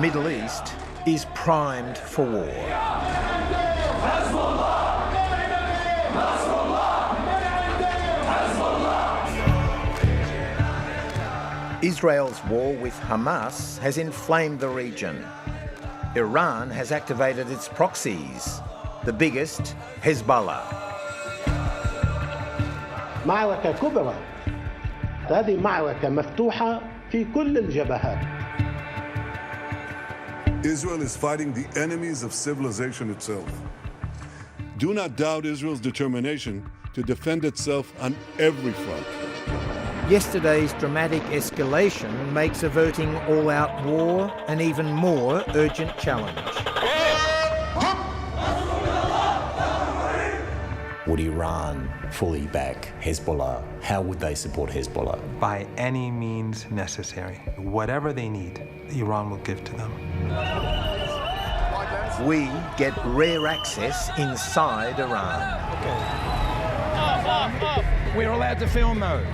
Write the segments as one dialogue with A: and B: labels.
A: Middle East is primed for war. Israel's war with Hamas has inflamed the region. Iran has activated its proxies, the biggest, Hezbollah.
B: معركة كبرى. هذه معركة مفتوحة في كل الجبهات.
C: Israel is fighting the enemies of civilization itself. Do not doubt Israel's determination to defend itself on every front.
A: Yesterday's dramatic escalation makes averting all-out war an even more urgent challenge.
D: Would Iran fully back Hezbollah? How would they support Hezbollah?
E: By any means necessary. Whatever they need, Iran will give to them.
A: We get rare access inside Iran.
F: We're allowed to film though.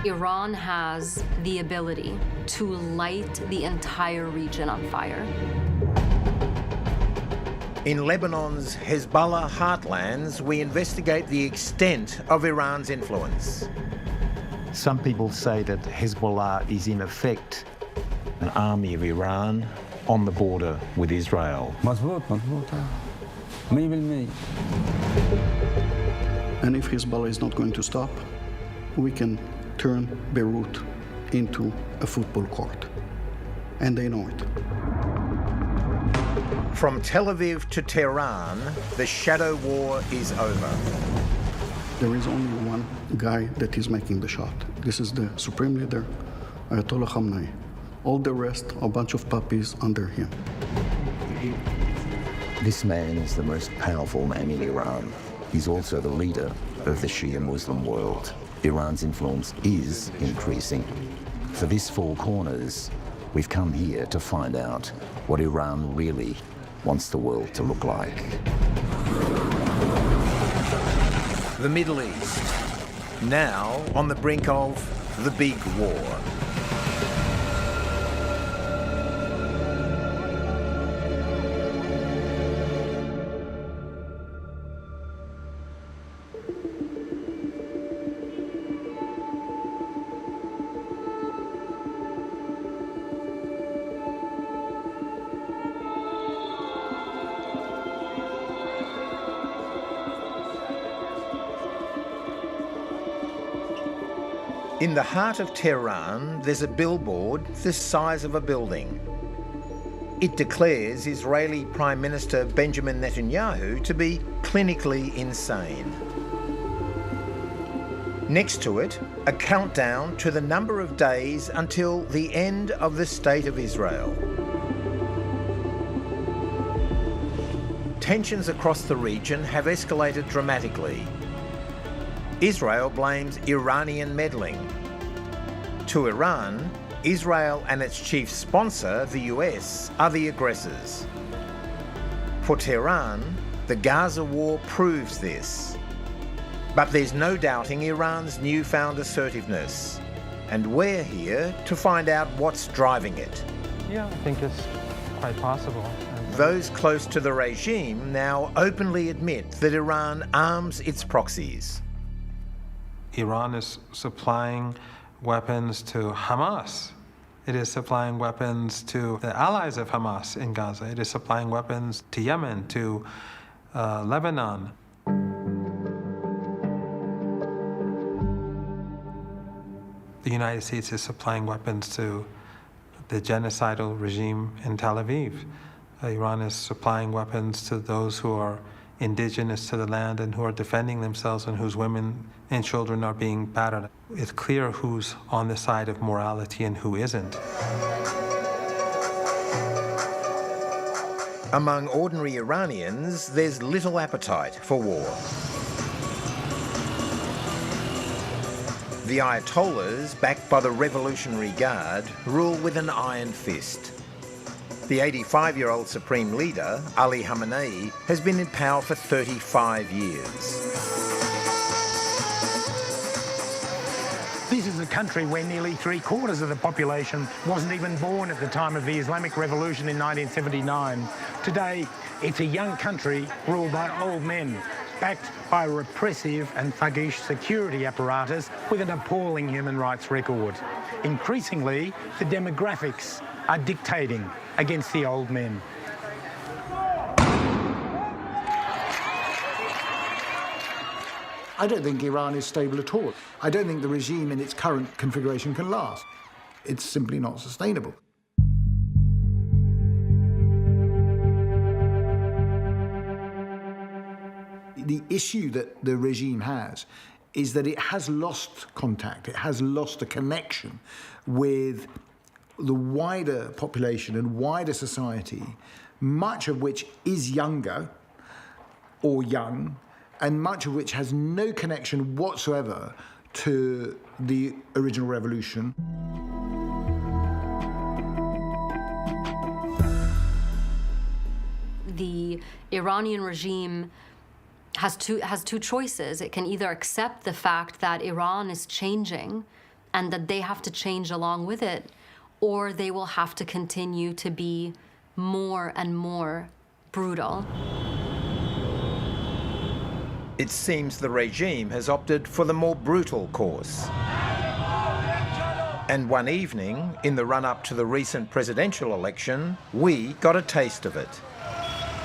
G: Iran has the ability to light the entire region on fire.
A: In Lebanon's Hezbollah heartlands, we investigate the extent of Iran's influence.
H: Some people say that Hezbollah is in effect an army of Iran on the border with Israel.
I: مظبوط 100%.
J: And if Hezbollah is not going to stop, we can turn Beirut into a football court. And they know it.
A: From Tel Aviv to Tehran, the shadow war is over.
J: There is only one guy that is making the shot. This is the supreme leader, Ayatollah Khamenei. All the rest are a bunch of puppies under him.
D: This man is the most powerful man in Iran. He's also the leader of the Shia Muslim world. Iran's influence is increasing. For this Four Corners, we've come here to find out what Iran really wants the world to look like.
A: The Middle East, now on the brink of the big war. In the heart of Tehran, there's a billboard the size of a building. It declares Israeli Prime Minister Benjamin Netanyahu to be clinically insane. Next to it, a countdown to the number of days until the end of the State of Israel. Tensions across the region have escalated dramatically. Israel blames Iranian meddling. To Iran, Israel and its chief sponsor, the US, are the aggressors. For Tehran, the Gaza war proves this. But there's no doubting Iran's newfound assertiveness. And we're here to find out what's driving it.
E: Yeah, I think it's quite possible.
A: Those close to the regime now openly admit that Iran arms its proxies.
E: Iran is supplying weapons to Hamas. It is supplying weapons to the allies of Hamas in Gaza. It is supplying weapons to Yemen, to Lebanon. The United States is supplying weapons to the genocidal regime in Tel Aviv. Iran is supplying weapons to those who are indigenous to the land and who are defending themselves and whose women and children are being battered. It's clear who's on the side of morality and who isn't.
A: Among ordinary Iranians, there's little appetite for war. The Ayatollahs, backed by the Revolutionary Guard, rule with an iron fist. The 85-year-old Supreme Leader, Ali Khamenei, has been in power for 35 years.
F: This is a country where nearly 3/4 of the population wasn't even born at the time of the Islamic Revolution in 1979. Today, it's a young country ruled by old men, backed by a repressive and thuggish security apparatus with an appalling human rights record. Increasingly, the demographics are dictating against the old men.
K: I don't think Iran is stable at all. I don't think the regime in its current configuration can last. It's simply not sustainable. The issue that the regime has is that it has lost contact, it has lost a connection with the wider population and wider society, much of which is younger or young, and much of which has no connection whatsoever to the original revolution.
G: The Iranian regime has two choices. It can either accept the fact that Iran is changing and that they have to change along with it, or they will have to continue to be more and more brutal.
A: It seems the regime has opted for the more brutal course. And one evening, in the run-up to the recent presidential election, we got a taste of it.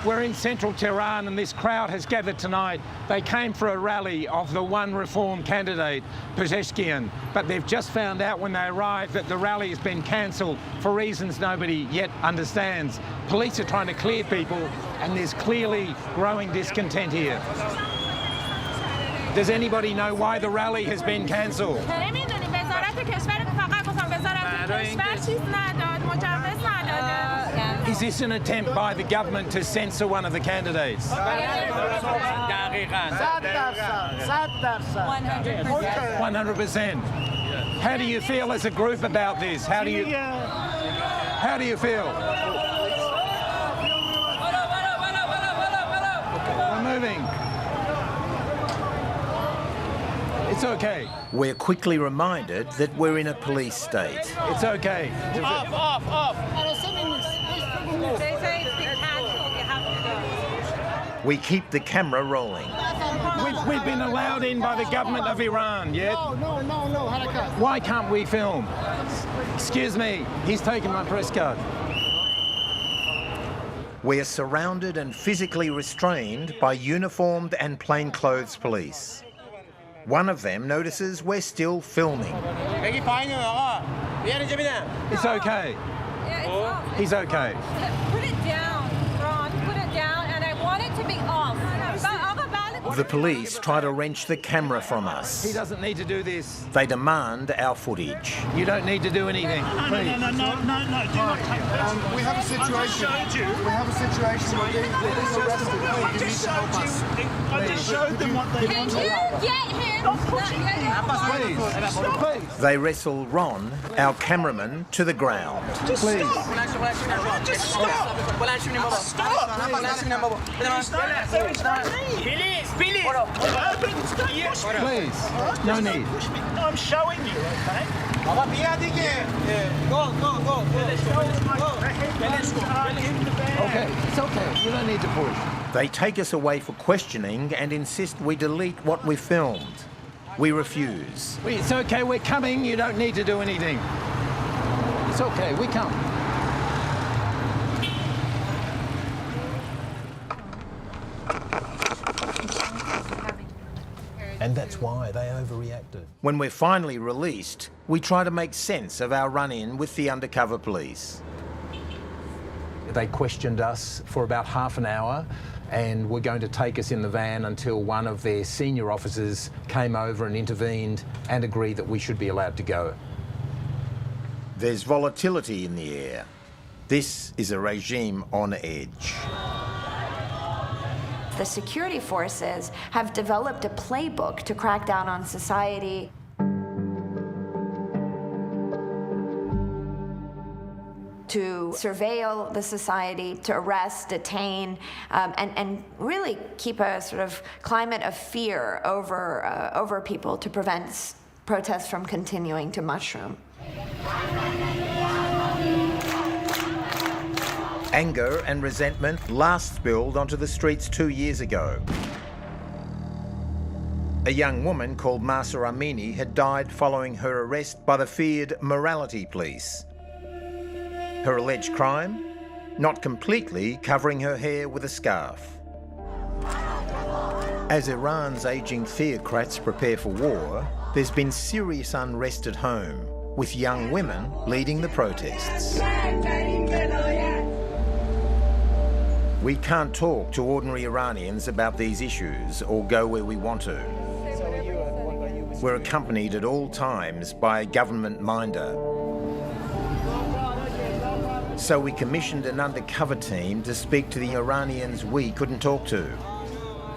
F: We're in central Tehran and this crowd has gathered tonight. They came for a rally of the one reform candidate, Pezeshkian, but they've just found out when they arrived that the rally has been cancelled for reasons nobody yet understands. Police are trying to clear people and there's clearly growing discontent here. Does anybody know why the rally has been cancelled? Is this an attempt by the government to censor one of the candidates? 100%. How do you feel as a group about this? How do you feel? We're moving. It's okay.
A: We're quickly reminded that we're in a police state.
F: It's okay.
L: Off.
M: They say it's been cancelled, you have to go.
A: We keep the camera rolling.
F: We've been allowed in by the government of Iran, yeah?
K: No.
F: Why can't we film? Excuse me, he's taken my press card.
A: We are surrounded and physically restrained by uniformed and plainclothes police. One of them notices we're still filming.
F: It's okay. He's okay.
M: Put it down, Ron, put it down, and I want it to be off.
A: The police try to wrench the camera from us.
F: He doesn't need to do this.
A: They demand our footage.
F: You don't need to do anything.
L: No, do not take that.
N: We have a situation. We have a situation where they're being arrested.
L: I just showed them what they want.
M: Can you get him?
F: Please.
A: They wrestle Ron, our cameraman, to the ground.
L: Just
F: Please.
L: stop. Just stop.
F: Please. No need.
L: I'm showing you, okay?
F: Okay, it's okay. You don't need to push.
A: They take us away for questioning and insist we delete what we filmed. We refuse.
F: It's okay, we're coming. You don't need to do anything. It's okay, we come.
O: And that's why they overreacted.
A: When we're finally released, we try to make sense of our run-in with the undercover police.
O: They questioned us for about half an hour and were going to take us in the van until one of their senior officers came over and intervened and agreed that we should be allowed to go.
A: There's volatility in the air. This is a regime on edge.
P: The security forces have developed a playbook to crack down on society. To surveil the society, to arrest, detain, and really keep a sort of climate of fear over people to prevent protests from continuing to mushroom.
A: Anger and resentment last spilled onto the streets 2 years ago. A young woman called Mahsa Amini had died following her arrest by the feared morality police. Her alleged crime? Not completely covering her hair with a scarf. As Iran's ageing theocrats prepare for war, there's been serious unrest at home, with young women leading the protests. We can't talk to ordinary Iranians about these issues or go where we want to. We're accompanied at all times by a government minder. So we commissioned an undercover team to speak to the Iranians we couldn't talk to.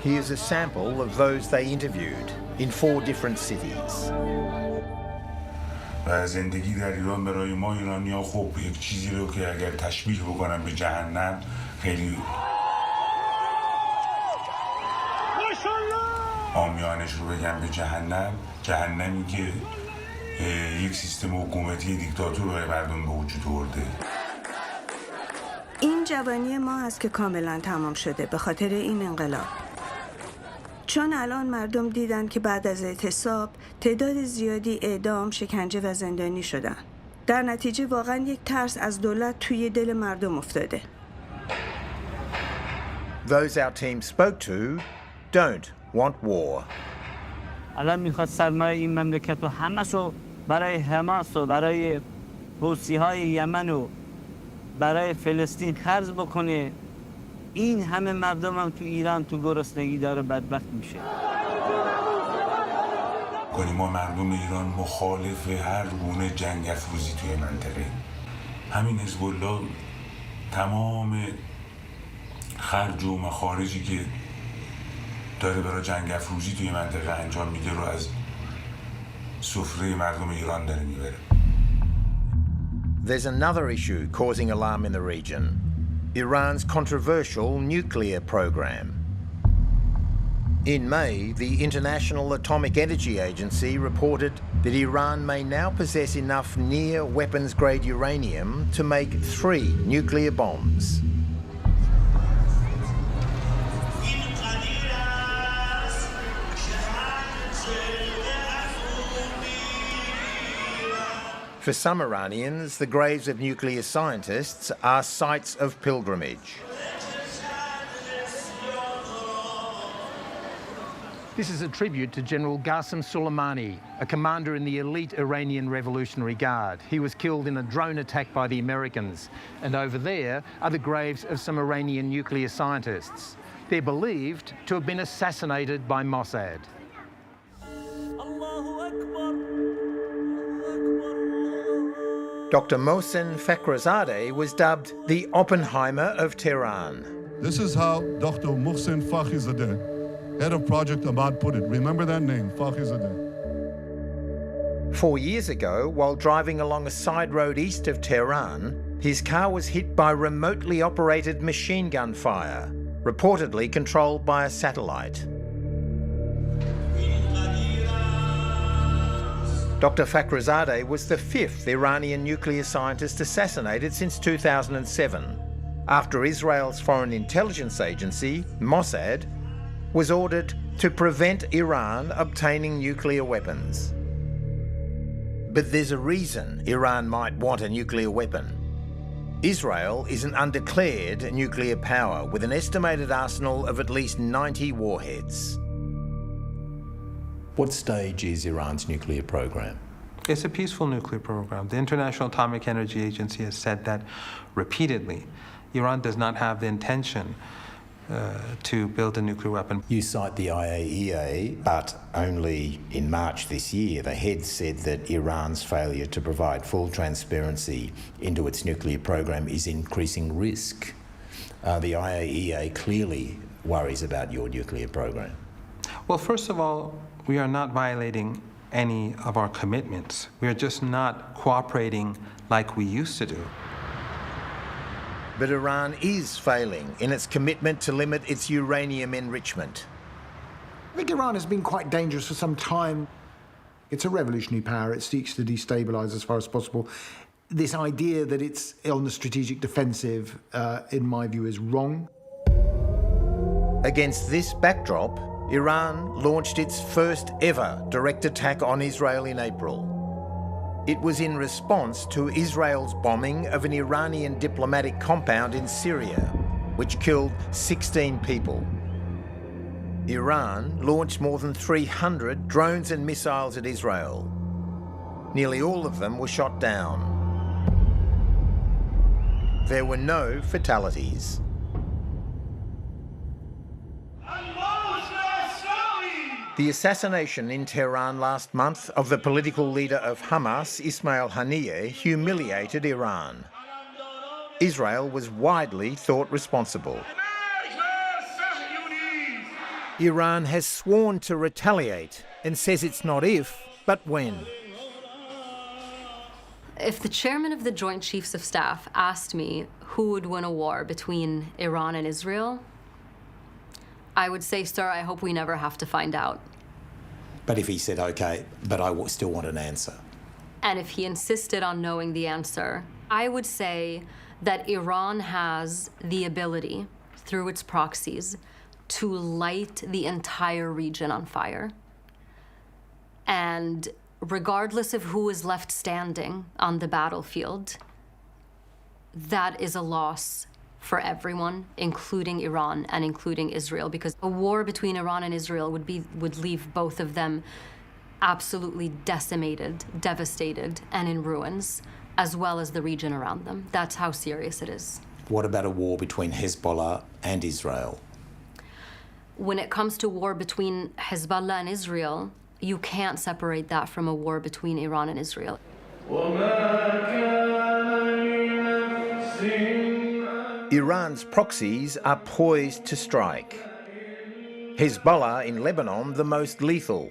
A: Here's a sample of those they interviewed in 4 different cities.
Q: و زندگی در ایران برای ما ایرانی‌ها خب یک چیزی رو که اگر تشبیه بکنم به جهنم خیلی عامیانش رو بگم به جهنمی که یک سیستم حکومتی دیکتاتور برای مردم به وجود آورده.
R: این جوانی ما هست که کاملا تمام شده به خاطر این انقلاب. چون الان مردم دیدن که بعد از اعتصاب تعداد زیادی اعدام، شکنجه و زندانی شدن. در نتیجه واقعا یک ترس از دولت توی دل مردم افتاده.
A: Those our team spoke to don't want war.
S: الان میخواد سرمایه این مملکت رو همه‌شو برای حماس و برای حوثی‌های یمن و برای فلسطین خرج بکنه. این همه مردم هم تو ایران تو گرسنگی داره بدبخت میشه.
Q: ما مردم ایران مخالف هر گونه جنگ افروزی توی منطقه. همین حزب الله تمام خرج و مخارجی که داره برای جنگ افروزی توی منطقه انجام میده رو از سفره مردم ایران داره میبره.
A: There's another issue causing alarm in the region. Iran's controversial nuclear program. In May, the International Atomic Energy Agency reported that Iran may now possess enough near weapons-grade uranium to make 3 nuclear bombs. For some Iranians, the graves of nuclear scientists are sites of pilgrimage.
F: This is a tribute to General Qasem Soleimani, a commander in the elite Iranian Revolutionary Guard. He was killed in a drone attack by the Americans. And over there are the graves of some Iranian nuclear scientists. They're believed to have been assassinated by Mossad.
A: Dr. Mohsen Fakhrizadeh was dubbed the Oppenheimer of Tehran.
C: This is how Dr. Mohsen Fakhrizadeh, head of Project Ahmad, put it. Remember that name, Fakhrizadeh.
A: 4 years ago, while driving along a side road east of Tehran, his car was hit by remotely operated machine gun fire, reportedly controlled by a satellite. Dr. Fakhrizadeh was the 5th Iranian nuclear scientist assassinated since 2007, after Israel's foreign intelligence agency, Mossad, was ordered to prevent Iran obtaining nuclear weapons. But there's a reason Iran might want a nuclear weapon. Israel is an undeclared nuclear power with an estimated arsenal of at least 90 warheads.
D: What stage is Iran's nuclear program?
E: It's a peaceful nuclear program. The International Atomic Energy Agency has said that repeatedly. Iran does not have the intention to build a nuclear weapon.
D: You cite the IAEA, but only in March this year, the head said that Iran's failure to provide full transparency into its nuclear program is increasing risk. The IAEA clearly worries about your nuclear program.
E: Well, first of all, we are not violating any of our commitments. We are just not cooperating like we used to do.
A: But Iran is failing in its commitment to limit its uranium enrichment.
K: I think Iran has been quite dangerous for some time. It's a revolutionary power. It seeks to destabilise as far as possible. This idea that it's on the strategic defensive, in my view, is wrong.
A: Against this backdrop, Iran launched its first ever direct attack on Israel in April. It was in response to Israel's bombing of an Iranian diplomatic compound in Syria, which killed 16 people. Iran launched more than 300 drones and missiles at Israel. Nearly all of them were shot down. There were no fatalities. The assassination in Tehran last month of the political leader of Hamas, Ismail Haniyeh, humiliated Iran. Israel was widely thought responsible. Iran has sworn to retaliate and says it's not if, but when.
G: If the chairman of the Joint Chiefs of Staff asked me who would win a war between Iran and Israel, I would say, sir, I hope we never have to find out.
D: But if he said, okay, but I still want an answer.
G: And if he insisted on knowing the answer, I would say that Iran has the ability, through its proxies, to light the entire region on fire. And regardless of who is left standing on the battlefield, that is a loss for everyone, including Iran and including Israel, because a war between Iran and Israel would leave both of them absolutely decimated, devastated, and in ruins, as well as the region around them. That's how serious it is.
D: What about a war between Hezbollah and Israel?
G: When it comes to war between Hezbollah and Israel, you can't separate that from a war between Iran and Israel.
A: Iran's proxies are poised to strike. Hezbollah in Lebanon, the most lethal.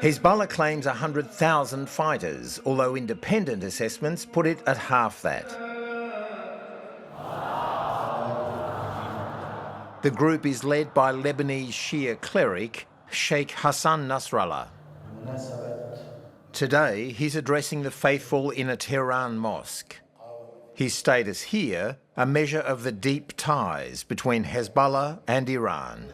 A: Hezbollah claims 100,000 fighters, although independent assessments put it at half that. The group is led by Lebanese Shia cleric Sheikh Hassan Nasrallah. Today, he's addressing the faithful in a Tehran mosque. His status here, a measure of the deep ties between Hezbollah and Iran.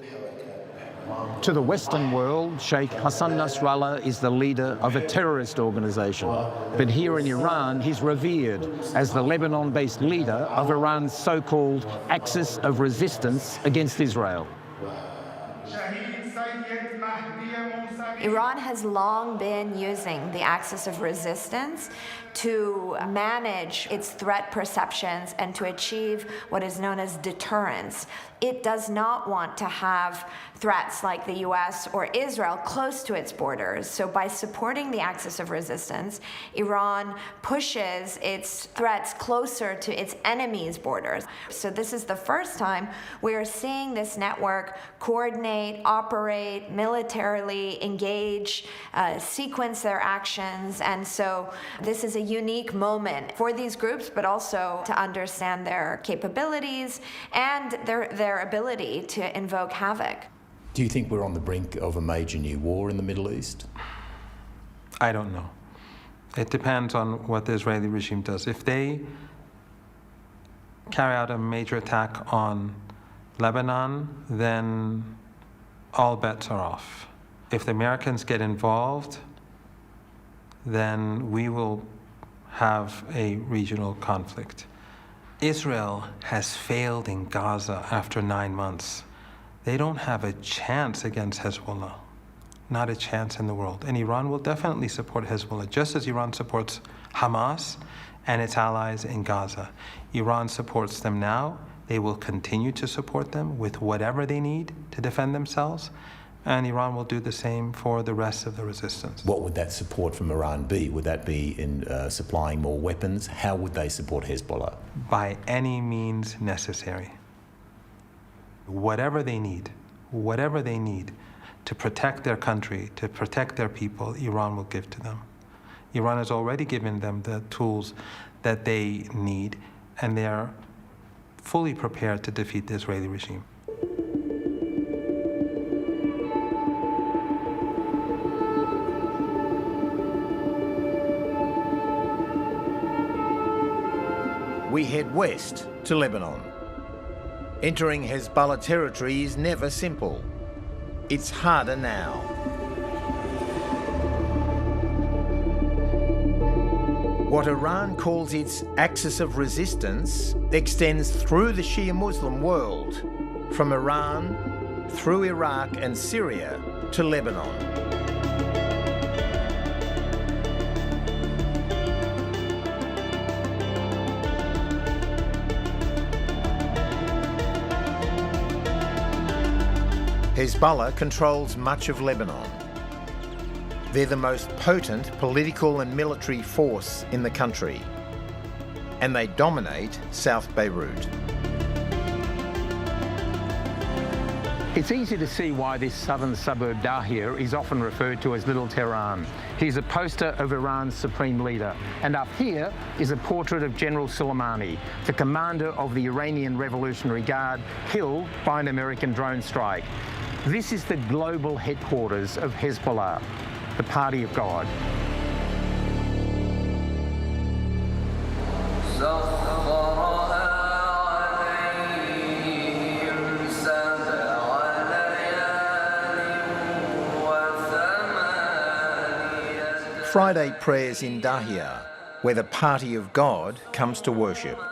H: To the Western world, Sheikh Hassan Nasrallah is the leader of a terrorist organization. But here in Iran, he's revered as the Lebanon-based leader of Iran's so-called axis of resistance against Israel.
P: Iran has long been using the axis of resistance to manage its threat perceptions and to achieve what is known as deterrence. It does not want to have threats like the US or Israel close to its borders. So by supporting the axis of resistance, Iran pushes its threats closer to its enemies' borders. So this is the first time we are seeing this network coordinate, operate, militarily engage, sequence their actions. And so this is a unique moment for these groups, but also to understand their capabilities and their ability to invoke havoc.
D: Do you think we're on the brink of a major new war in the Middle East?
E: I don't know. It depends on what the Israeli regime does. If they carry out a major attack on Lebanon, then all bets are off. If the Americans get involved, then we will have a regional conflict. Israel has failed in Gaza after 9 months. They don't have a chance against Hezbollah. Not a chance in the world. And Iran will definitely support Hezbollah, just as Iran supports Hamas and its allies in Gaza. Iran supports them now. They will continue to support them with whatever they need to defend themselves. And Iran will do the same for the rest of the resistance.
D: What would that support from Iran be? Would that be in supplying more weapons? How would they support Hezbollah?
E: By any means necessary. Whatever they need to protect their country, to protect their people, Iran will give to them. Iran has already given them the tools that they need, and they are fully prepared to defeat the Israeli regime.
A: we head west to Lebanon. Entering Hezbollah territory is never simple. It's harder now. What Iran calls its axis of resistance extends through the Shia Muslim world, from Iran, through Iraq and Syria to Lebanon. Hezbollah controls much of Lebanon. They're the most potent political and military force in the country, and they dominate South Beirut.
H: It's easy to see why this southern suburb Dahir is often referred to as Little Tehran. He's a poster of Iran's supreme leader. And up here is a portrait of General Soleimani, the commander of the Iranian Revolutionary Guard, killed by an American drone strike. This is the global headquarters of Hezbollah, the Party of God.
A: Friday prayers in Dahir, where the Party of God comes to worship.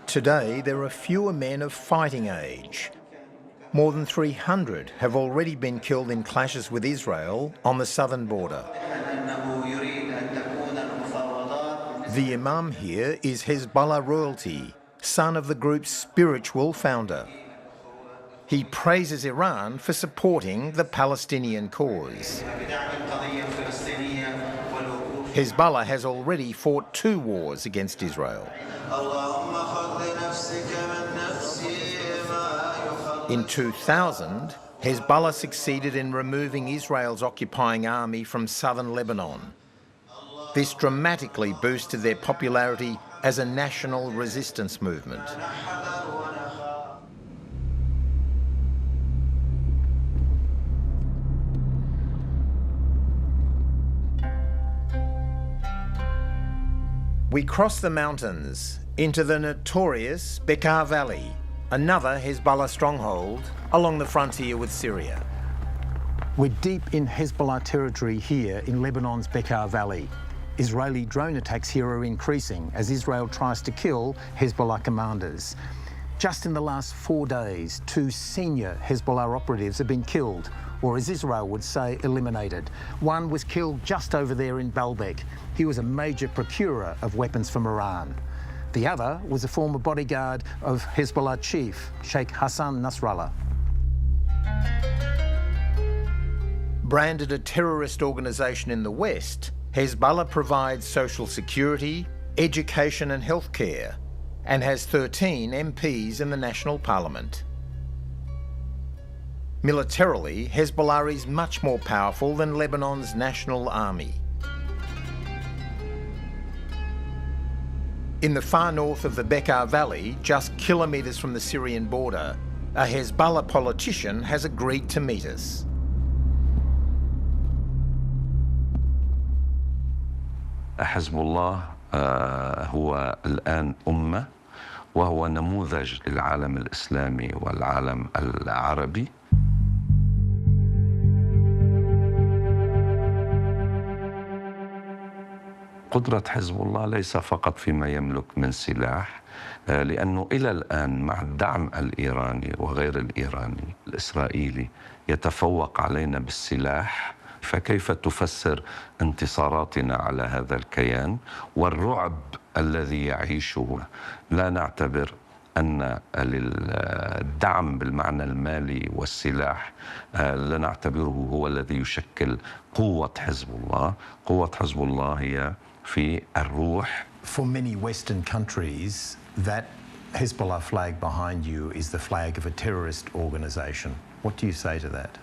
A: Today, there are fewer men of fighting age. More than 300 have already been killed in clashes with Israel on the southern border. The imam here is Hezbollah royalty, son of the group's spiritual founder. He praises Iran for supporting the Palestinian cause. Hezbollah has already fought 2 wars against Israel. In 2000, Hezbollah succeeded in removing Israel's occupying army from southern Lebanon. This dramatically boosted their popularity as a national resistance movement. We cross the mountains into the notorious Bekaa Valley, another Hezbollah stronghold along the frontier with Syria.
H: We're deep in Hezbollah territory here in Lebanon's Bekaa Valley. Israeli drone attacks here are increasing as Israel tries to kill Hezbollah commanders. Just in the last 4 days, 2 senior Hezbollah operatives have been killed, or as Israel would say, eliminated. One was killed just over there in Baalbek. He was a major procurer of weapons from Iran. The other was a former bodyguard of Hezbollah chief, Sheikh Hassan Nasrallah.
A: Branded a terrorist organisation in the West, Hezbollah provides social security, education and healthcare, and has 13 MPs in the national parliament. Militarily, Hezbollah is much more powerful than Lebanon's national army. In the far north of the Bekaa Valley, just kilometres from the Syrian border, a Hezbollah politician has agreed to meet us.
T: Hezbollah هو الآن أمة وهو نموذج للعالم الإسلامي والعالم العربي. قدرة حزب الله ليس فقط فيما يملك من سلاح، لأنه إلى الآن مع الدعم الإيراني وغير الإيراني الإسرائيلي يتفوق علينا بالسلاح. فكيف تفسر انتصاراتنا على هذا الكيان والرعب الذي يعيشه؟ لا نعتبر أن للدعم بالمعنى المالي والسلاح لا نعتبره هو الذي يشكل قوة حزب الله. قوة حزب الله هي في الروح.
O: For many Western countries, that Hezbollah flag behind you is the flag of a terrorist organization. What do you say to that?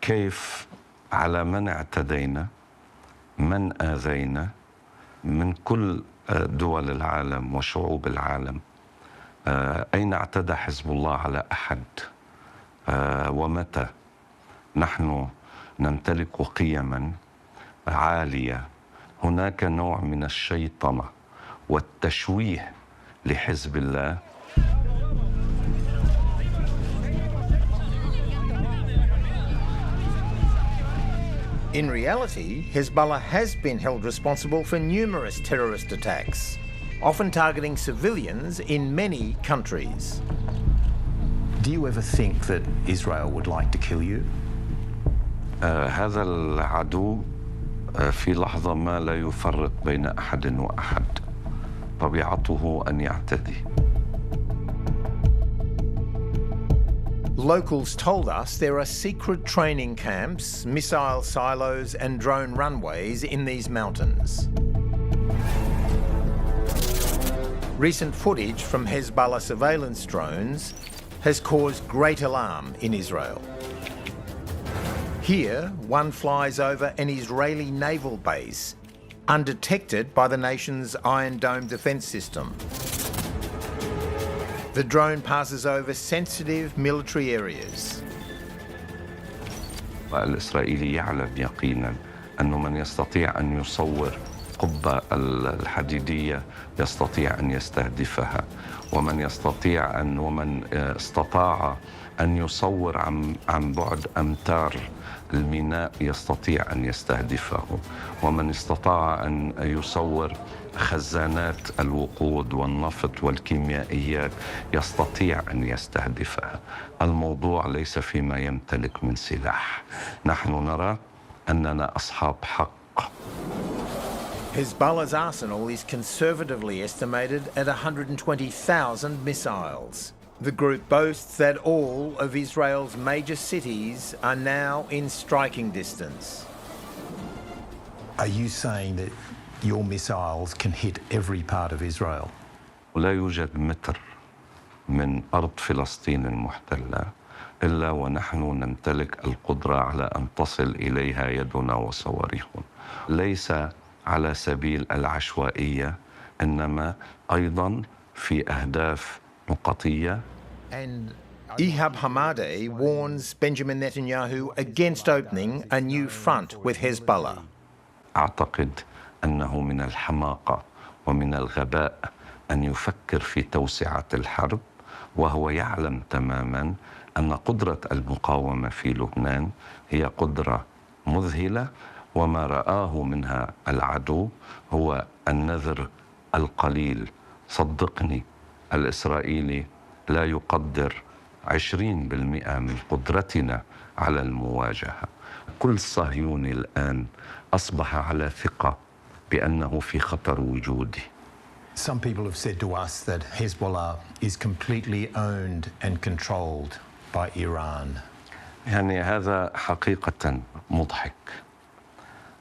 T: كيف على من اعتدينا، من آذينا من كل دول العالم وشعوب العالم؟ أين اعتدى حزب الله على أحد ومتى؟ نحن نمتلك قيما عالية. هناك نوع من الشيطنة والتشويه لحزب الله.
A: In reality, Hezbollah has been held responsible for numerous terrorist attacks, often targeting civilians in many countries.
U: Do you ever think that Israel would like to kill you?
T: هذا العدو في لحظة ما لا يفرق بين أحد وأحد. طبيعته أن يعتدي.
A: Locals told us there are secret training camps, missile silos and drone runways in these mountains. Recent footage from Hezbollah surveillance drones has caused great alarm in Israel. Here, one flies over an Israeli naval base, undetected by the nation's Iron Dome defence system. The drone passes over sensitive military areas.
T: الإسرائيلي يعلم يقينا أنه من يستطيع أن يصور القبة الحديدية يستطيع أن يستهدفها، ومن استطاع أن يصور عن بعد أمتار الميناء يستطيع أن يستهدفه، ومن استطاع أن يصور خزانات الوقود والنفط والكيميائيات يستطيع أن يستهدفها. الموضوع ليس فيما يمتلك من سلاح. نحن نرى أننا أصحاب حق.
A: Hezbollah's arsenal is conservatively estimated at 120,000 missiles. The group boasts that all of Israel's major cities are now in striking distance.
U: Are you saying that your missiles can hit every part of Israel?
T: لا يوجد متر من أرض فلسطين المحتلة إلا ونحن نمتلك القدرة على أن تصل إليها يدنا وصواريخنا. ليس على سبيل العشوائية، إنما أيضا في أهداف نقطية.
A: And Ihab Hamadeh warns Benjamin Netanyahu against opening a new front with Hezbollah.
T: أعتقد أنه من الحماقة ومن الغباء أن يفكر في توسعة الحرب وهو يعلم تماما أن قدرة المقاومة في لبنان هي قدرة مذهلة، وما رآه منها العدو هو النذر القليل. صدقني، الإسرائيلي لا يقدر 20% من قدرتنا على المواجهة. كل صهيوني الآن أصبح على ثقة بأنه في خطر وجودي.
U: Some people have said to us that Hezbollah is completely owned and controlled by Iran.
T: يعني هذا حقيقة مضحك،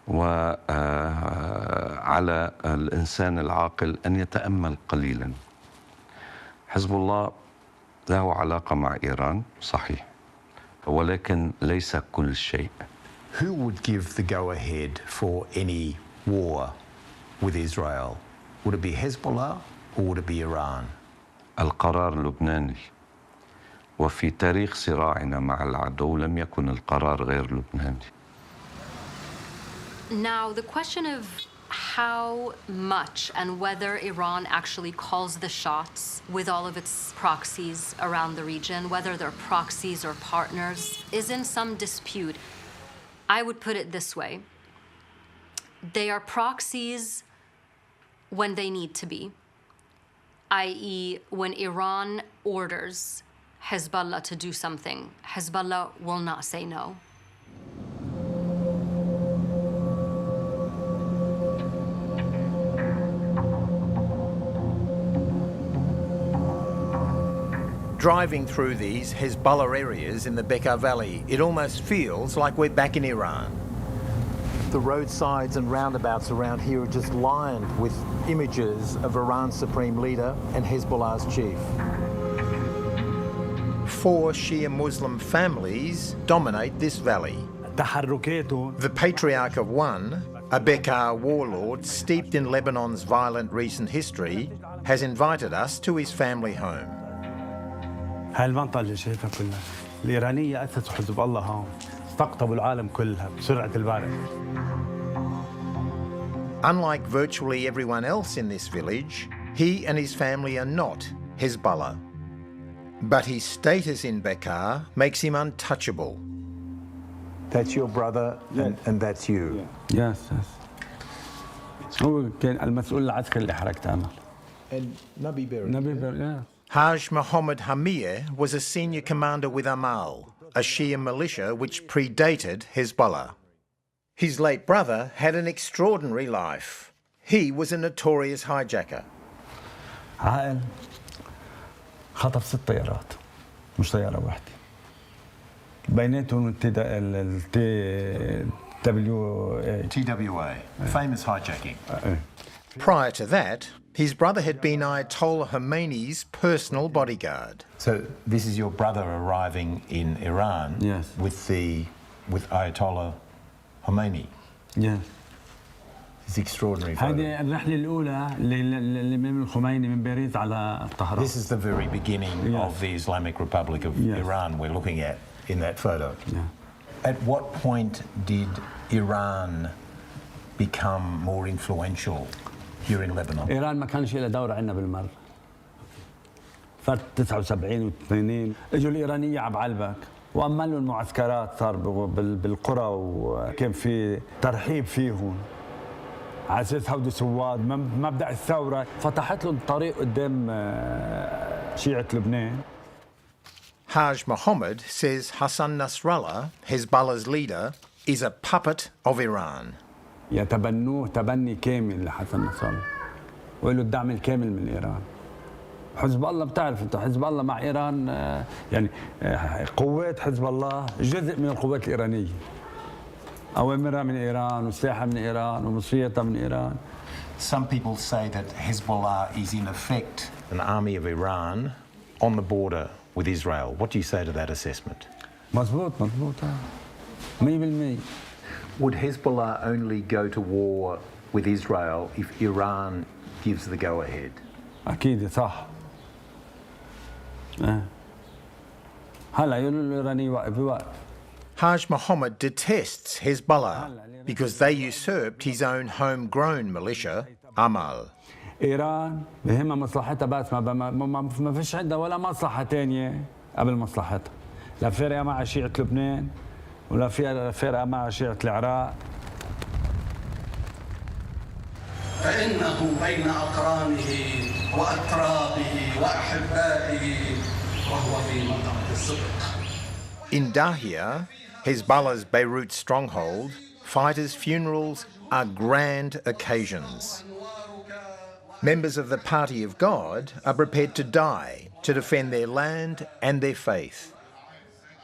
T: وعلى الإنسان العاقل أن يتأمل قليلا. حزب الله له علاقة مع إيران صحيح، ولكن ليس كل شيء.
U: Who would give the go-ahead for any war with Israel? Would it be Hezbollah or would it be Iran?
T: القرار لبناني، وفي تاريخ صراعنا مع العدو لم يكن القرار غير لبناني.
G: Now, the question of how much and whether Iran actually calls the shots with all of its proxies around the region, whether they're proxies or partners, is in some dispute. I would put it this way. They are proxies when they need to be, i.e., when Iran orders Hezbollah to do something, Hezbollah will not say no.
A: Driving through these Hezbollah areas in the Bekaa Valley, it almost feels like we're back in Iran. The roadsides and roundabouts around here are just lined with images of Iran's supreme leader and Hezbollah's chief. 4 Shia Muslim families dominate this valley. The patriarch of one, a Bekaa warlord steeped in Lebanon's violent recent history, has invited us to his family home.
V: هاي المنطقة اللي شايفها كلها الإيرانية أسسوا حزب الله هون، استقطبوا العالم كلها بسرعة البرق.
A: Unlike virtually everyone else in this village, he and his family are not Hezbollah. But his status in Bekaa makes him untouchable.
U: That's your brother and that's you?
V: Yes. هو كان المسؤول العسكري لحركة عمل.
U: And Nabi Berry?
V: Nabi Berry, yeah.
A: Haj Mohammed Hamir was a senior commander with Amal, a Shia militia which predated Hezbollah. His late brother had an extraordinary life. He was a notorious hijacker.
V: عائل خطف 6 طيارات مش طيارة واحدة. بيناتهم
U: TWA, famous hijacking.
A: Prior to that, his brother had been Ayatollah Khomeini's personal bodyguard.
U: So this is your brother arriving in Iran with Ayatollah Khomeini?
V: Yes.
U: It's extraordinary.
V: هذه الرحلة الأولى للإمام الخميني من بيروت على طهران.
U: This is the very beginning of the Islamic Republic of Iran we're looking at in that photo.
V: Yeah.
U: At what point did Iran become more influential here in Lebanon?
V: إيران ما كانش لها دور عندنا بالمرة. فترة 79 و82 اجوا الإيرانية على بعلبك وأملوا المعسكرات صار بالقرى وكان في ترحيب فيهم. على اساس هودي سواد مبدا الثوره فتحت لهم طريق قدام شيعه لبنان.
A: Haj Mohammed says Hassan Nasrallah, Hezbollah's leader, is a puppet of Iran.
V: يتبنوه تبني كامل لحسن نصر الله وله الدعم الكامل من ايران. حزب الله بتعرف انت حزب الله مع ايران يعني قوات حزب الله جزء من القوات الايرانيه. أوامرها من إيران وسلاحها من إيران ومصريتها من إيران.
U: Some people say that Hezbollah is in effect an army of Iran on the border with Israel. What do you say to that assessment?
V: مظبوط 100%.
U: Would Hezbollah only go to war with Israel if Iran gives the go-ahead?
V: أكيد صح. هلا يقولوا الإيراني واقف.
A: Haj Mohammed detests Hezbollah because they usurped his own homegrown militia, Amal.
V: إيران بهمها مصلحتها بس ما فيش عندها ولا مصلحة تانية قبل مصلحتها. لا فارقة مع شيعة لبنان ولا فارقة مع شيعة العراق.
N: فإنه بين أقرانه وأترابه وأحبائه وهو في منطقة الصدق.
A: In Dahia, Hezbollah's Beirut stronghold, fighters' funerals are grand occasions. Members of the Party of God are prepared to die to defend their land and their faith.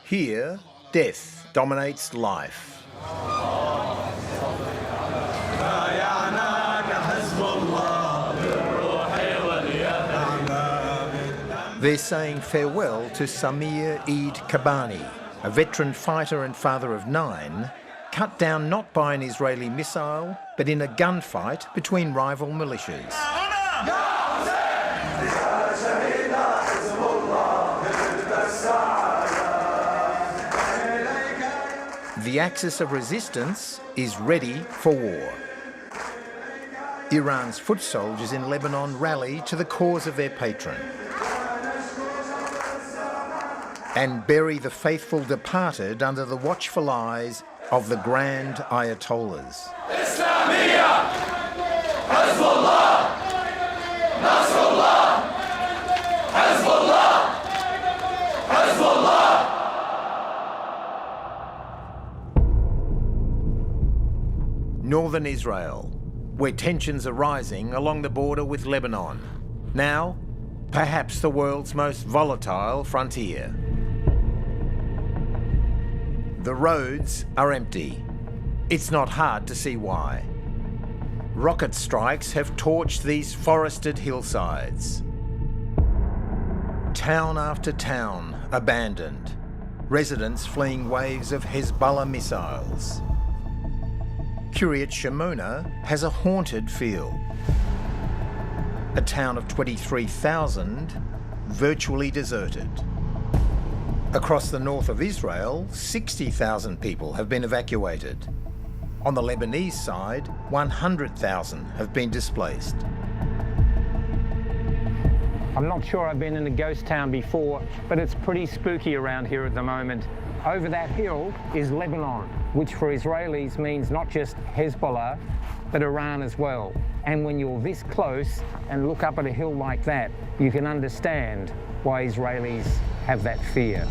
A: Here, death dominates life. They're saying farewell to Samir Eid Kabani, a veteran fighter and father of 9, cut down not by an Israeli missile, but in a gunfight between rival militias. The axis of resistance is ready for war. Iran's foot soldiers in Lebanon rally to the cause of their patron and bury the faithful departed under the watchful eyes of the grand Ayatollahs.
N: Islamiyah! Hezbollah! Nasrallah! Hezbollah! Hezbollah!
A: Northern Israel, where tensions are rising along the border with Lebanon. Now, perhaps the world's most volatile frontier. The roads are empty. It's not hard to see why. Rocket strikes have torched these forested hillsides. Town after town abandoned. Residents fleeing waves of Hezbollah missiles. Kiryat Shimona has a haunted feel. A town of 23,000, virtually deserted. Across the north of Israel, 60,000 people have been evacuated. On the Lebanese side, 100,000 have been displaced.
F: I'm not sure I've been in a ghost town before, but it's pretty spooky around here at the moment. Over that hill is Lebanon, which for Israelis means not just Hezbollah, but Iran as well. And when you're this close and look up at a hill like that, you can understand why Israelis have that fear.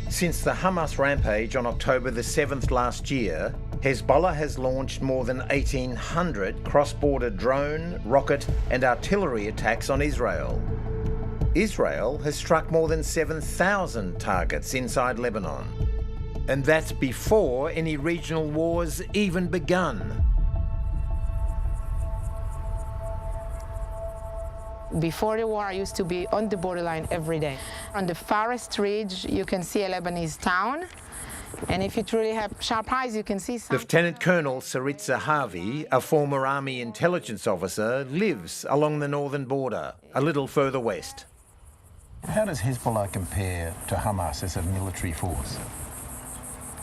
A: Since the Hamas rampage on October the 7th last year, Hezbollah has launched more than 1,800 cross-border drone, rocket and artillery attacks on Israel. Israel has struck more than 7,000 targets inside Lebanon. And that's before any regional wars even begun.
B: Before the war, I used to be on the borderline every day. On the farthest ridge, you can see a Lebanese town. And if you truly have sharp eyes, you can see some.
A: Lieutenant Colonel Sarit Zahavi, a former Army intelligence officer, lives along the northern border, a little further west.
U: How does Hezbollah compare to Hamas as a military force?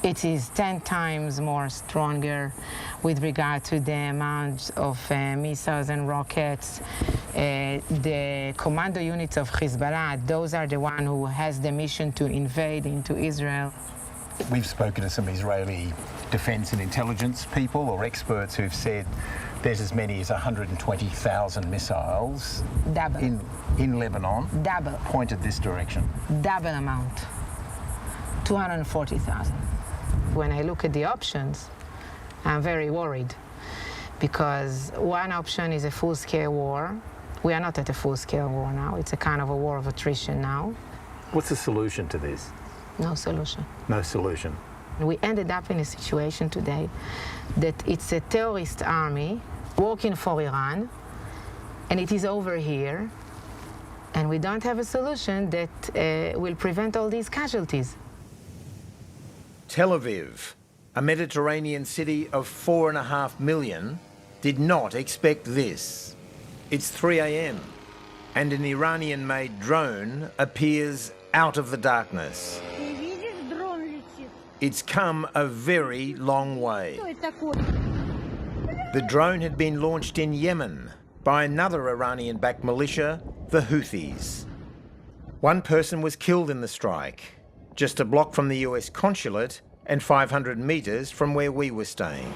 B: It is 10 times more stronger with regard to the amount of missiles and rockets. The commando units of Hezbollah, those are the one who has the mission to invade into Israel.
U: We've spoken to some Israeli defence and intelligence people or experts who've said there's as many as 120,000 missiles in Lebanon pointed this direction.
B: Double amount, 240,000. When I look at the options, I'm very worried because one option is a full-scale war. We are not at a full-scale war now. It's a kind of a war of attrition now.
U: What's the solution to this?
B: No solution.
U: No solution.
B: We ended up in a situation today that it's a terrorist army working for Iran, and it is over here, and we don't have a solution that will prevent all these casualties.
A: Tel Aviv, a Mediterranean city of 4.5 million, did not expect this. It's 3 a.m. and an Iranian-made drone appears out of the darkness. It's come a very long way. The drone had been launched in Yemen by another Iranian-backed militia, the Houthis. One person was killed in the strike, just a block from the US consulate and 500 metres from where we were staying.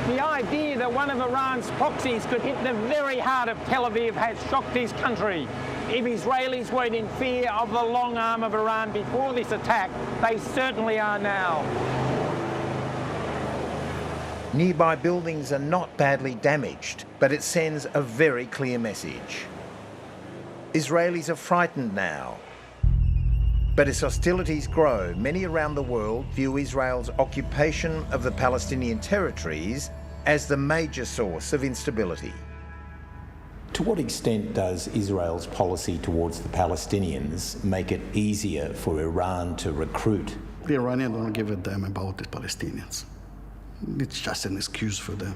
F: The idea that one of Iran's proxies could hit the very heart of Tel Aviv has shocked this country. If Israelis weren't in fear of the long arm of Iran before this attack, they certainly are now.
A: Nearby buildings are not badly damaged, but it sends a very clear message. Israelis are frightened now. But as hostilities grow, many around the world view Israel's occupation of the Palestinian territories as the major source of instability.
D: To what extent does Israel's policy towards the Palestinians make it easier for Iran to recruit?
J: The Iranians don't give a damn about the Palestinians. It's just an excuse for them.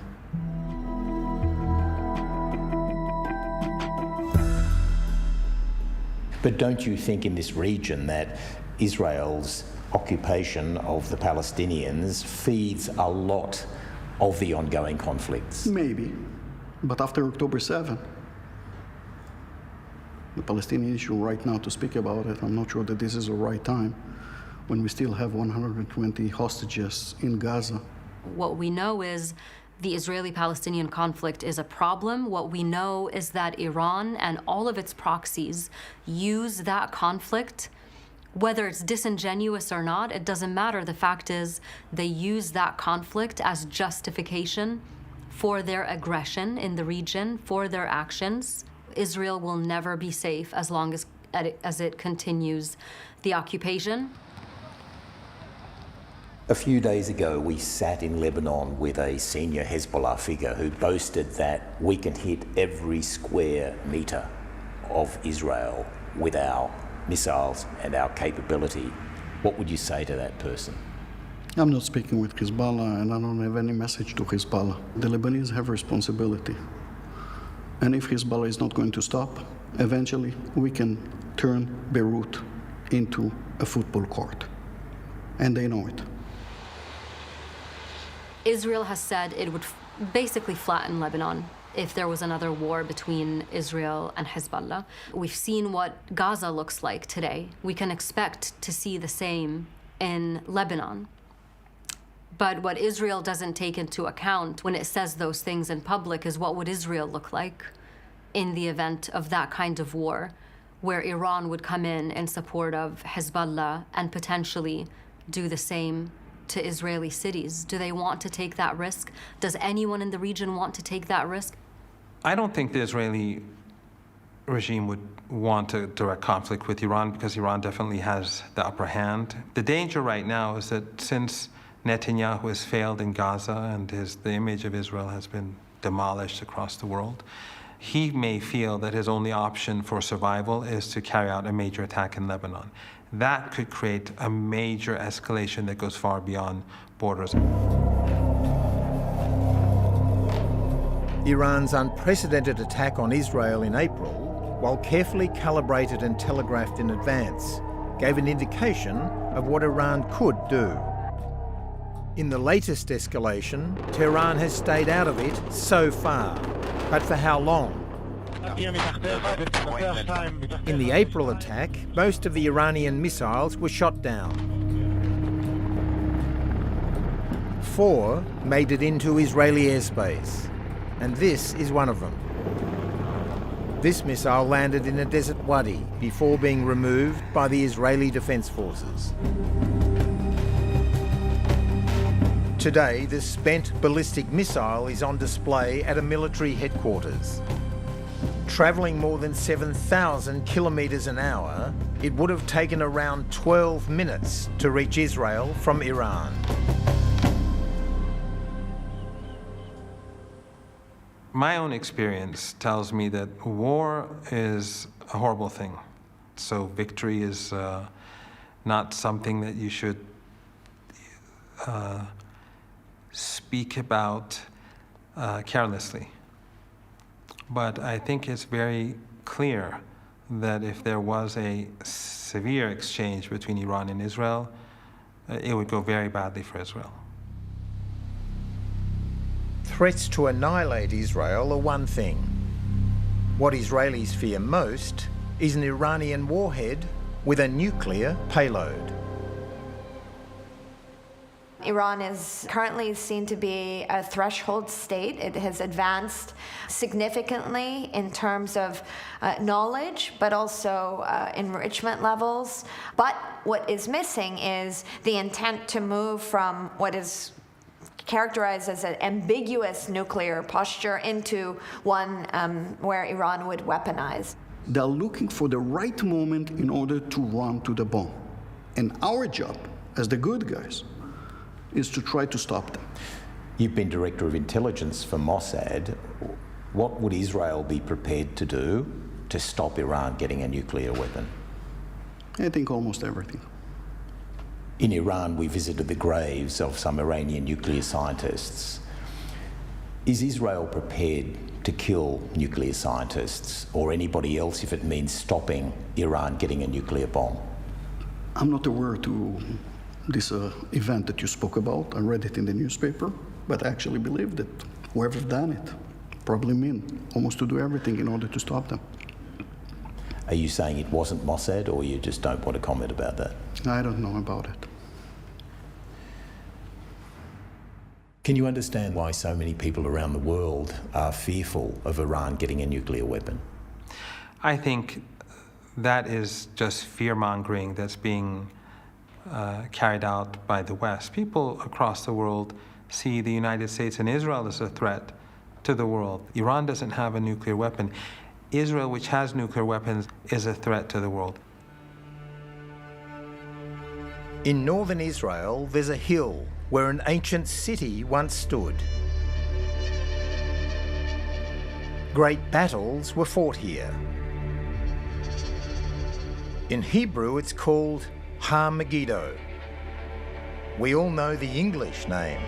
D: But don't you think in this region that Israel's occupation of the Palestinians feeds a lot of the ongoing conflicts?
J: Maybe. But after October 7, the Palestinian issue right now to speak about it, I'm not sure that this is the right time when we still have 120 hostages in Gaza.
G: What we know is the Israeli-Palestinian conflict is a problem. What we know is that Iran and all of its proxies use that conflict. Whether it's disingenuous or not, it doesn't matter. The fact is they use that conflict as justification for their aggression in the region, for their actions. Israel will never be safe as long as it continues the occupation.
D: A few days ago, we sat in Lebanon with a senior Hezbollah figure who boasted that we can hit every square metre of Israel with our missiles and our capability. What would you say to that person?
J: I'm not speaking with Hezbollah, and I don't have any message to Hezbollah. The Lebanese have responsibility. And if Hezbollah is not going to stop, eventually we can turn Beirut into a football court. And they know it.
G: Israel has said it would basically flatten Lebanon if there was another war between Israel and Hezbollah. We've seen what Gaza looks like today. We can expect to see the same in Lebanon. But what Israel doesn't take into account when it says those things in public is what would Israel look like in the event of that kind of war, where Iran would come in support of Hezbollah and potentially do the same to Israeli cities. Do they want to take that risk? Does anyone in the region want to take that risk?
E: I don't think the Israeli regime would want a direct conflict with Iran because Iran definitely has the upper hand. The danger right now is that since Netanyahu has failed in Gaza and the image of Israel has been demolished across the world, he may feel that his only option for survival is to carry out a major attack in Lebanon. That could create a major escalation that goes far beyond borders.
A: Iran's unprecedented attack on Israel in April, while carefully calibrated and telegraphed in advance, gave an indication of what Iran could do. In the latest escalation, Tehran has stayed out of it so far. But for how long? In the April attack, most of the Iranian missiles were shot down. 4 made it into Israeli airspace, and this is one of them. This missile landed in a desert wadi before being removed by the Israeli Defense Forces. Today, the spent ballistic missile is on display at a military headquarters. Travelling more than 7,000 kilometres an hour, it would have taken around 12 minutes to reach Israel from Iran.
E: My own experience tells me that war is a horrible thing. So victory is not something that you should speak about carelessly. But I think it's very clear that if there was a severe exchange between Iran and Israel, it would go very badly for Israel.
A: Threats to annihilate Israel are one thing. What Israelis fear most is an Iranian warhead with a nuclear payload.
P: Iran is currently seen to be a threshold state. It has advanced significantly in terms of knowledge, but also enrichment levels. But what is missing is the intent to move from what is characterized as an ambiguous nuclear posture into one where Iran would weaponize.
J: They're looking for the right moment in order to run to the bomb. And our job, as the good guys, is to try to stop them.
D: You've been Director of Intelligence for Mossad. What would Israel be prepared to do to stop Iran getting a nuclear weapon?
J: I think almost everything.
D: In Iran, we visited the graves of some Iranian nuclear scientists. Is Israel prepared to kill nuclear scientists or anybody else if it means stopping Iran getting a nuclear bomb?
J: I'm not aware to this event that you spoke about. I read it in the newspaper, but I actually believe that whoever's done it probably mean almost to do everything in order to stop them.
D: Are you saying it wasn't Mossad, or you just don't want to comment about that?
J: I don't know about it.
D: Can you understand why so many people around the world are fearful of Iran getting a nuclear weapon?
E: I think that is just fear-mongering that's being carried out by the West. People across the world see the United States and Israel as a threat to the world. Iran doesn't have a nuclear weapon. Israel, which has nuclear weapons, is a threat to the world.
A: In northern Israel, there's a hill where an ancient city once stood. Great battles were fought here. In Hebrew, it's called Ha-Megiddo. We all know the English name.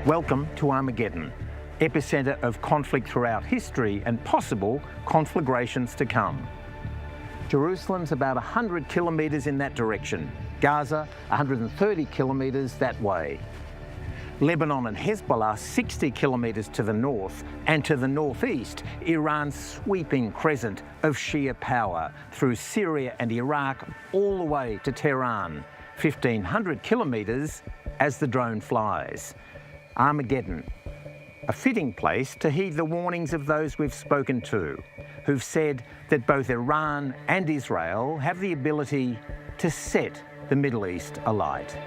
H: Welcome to Armageddon, epicenter of conflict throughout history and possible conflagrations to come. Jerusalem's about 100 kilometres in that direction. Gaza, 130 kilometres that way. Lebanon and Hezbollah, 60 kilometres to the north, and to the northeast, Iran's sweeping crescent of Shia power through Syria and Iraq all the way to Tehran, 1,500 kilometres as the drone flies. Armageddon, a fitting place to heed the warnings of those we've spoken to, who've said that both Iran and Israel have the ability to set the Middle East alight.